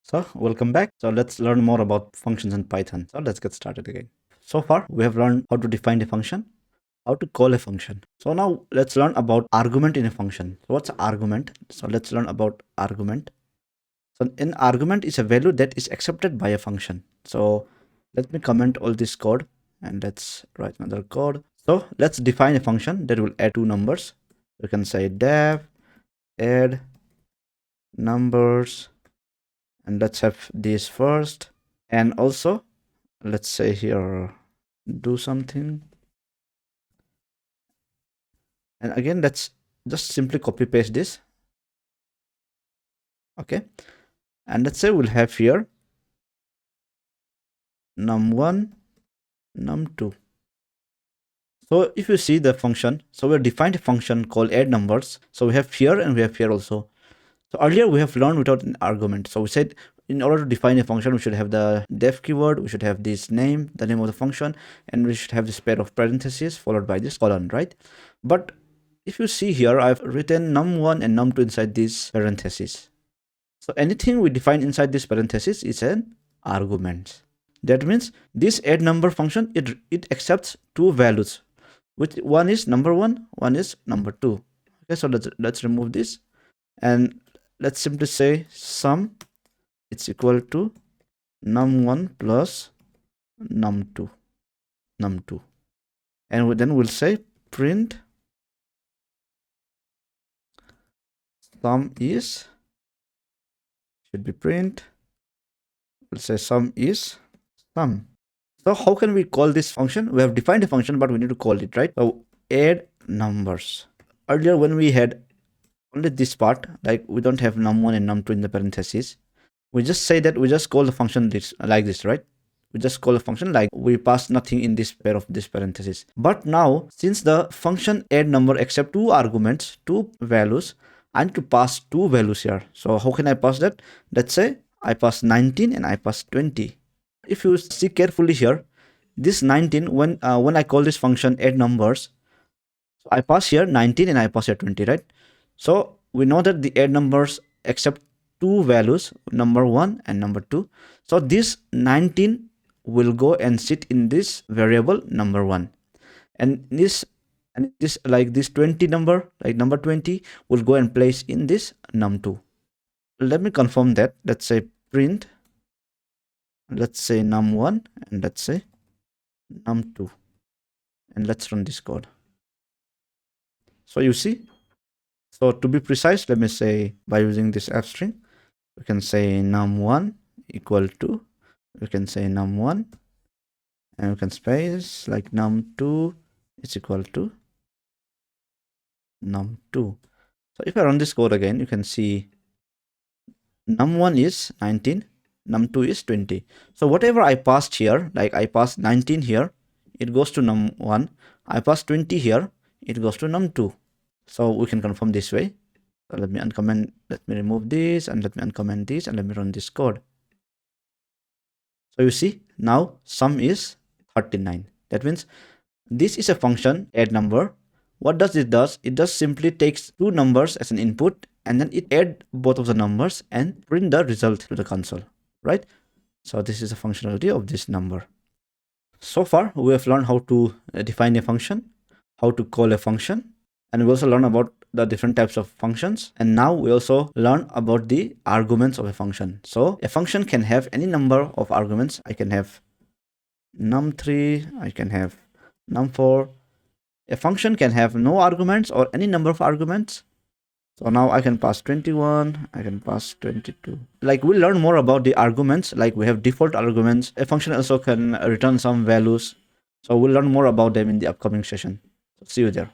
So welcome back. So let's learn more about functions in Python. So let's get started again. So far we have learned how to define a function, how to call a function. So now let's learn about argument in a function. So what's argument? So let's learn about argument. So an argument is a value that is accepted by a function. So let me comment all this code and let's write another code. So let's define a function that will add two numbers. You can say def add numbers, and let's have this first, and also let's say here do something, and again let's just simply copy paste this. Okay, and let's say we'll have here num1 num2. So if you see the function, so we defined a function called add numbers. So we have here and we have here also. So earlier we have learned without an argument. So we said in order to define a function, we should have the def keyword, we should have this name, the name of the function, and we should have this pair of parentheses followed by this colon, right? But if you see here, I've written num1 and num2 inside these parentheses. So anything we define inside this parenthesis is an argument. That means this add number function, it accepts two values, which one is number1, one is number2. Okay, so let's remove this, and let's simply say sum it's equal to num1 plus num2, and then we'll say print sum is, should be print, we'll say sum is sum. So how can we call this function? We have defined a function, but we need to call it, right? So add numbers. Earlier when we had only this part, like we don't have num1 and num2 in the parentheses, we just say that we just call the function this like this, right? We just call a function like we pass nothing in this pair of this parentheses. But now since the function add number accept two arguments, two values, I need to pass two values here. So how can I pass that? Let's say I pass 19 and I pass 20. If you see carefully here, this 19, when I call this function add numbers, so I pass here 19 and I pass here 20, right? So we know that the add numbers accept two values, number 1 and number 2. So this 19 will go and sit in this variable number 1, and this like this 20 number, like number 20, will go and place in this num2. Let me confirm that. Let's say print, let's say num1 and let's say num2, and let's run this code. So you see, so to be precise, let me say by using this f string, we can say num1 equal to, we can say num1, and we can space like num2 is equal to num2. So if I run this code again, you can see num1 is 19, num2 is 20. So whatever I passed here, like I passed 19 here, it goes to num1. I passed 20 here, it goes to num2. So we can confirm this way. So let me uncomment, let me remove this, and let me uncomment this, and let me run this code. So you see now sum is 39. That means this is a function add number. What does it does? It just simply takes two numbers as an input, and then it add both of the numbers and print the result to the console, right? So this is a functionality of this number. So far we have learned how to define a function, how to call a function, and we also learn about the different types of functions. And now we also learn about the arguments of a function. So a function can have any number of arguments. I can have num3, I can have num4. A function can have no arguments or any number of arguments. So now I can pass 21, I can pass 22. Like we'll learn more about the arguments, like we have default arguments. A function also can return some values. So we'll learn more about them in the upcoming session. So see you there.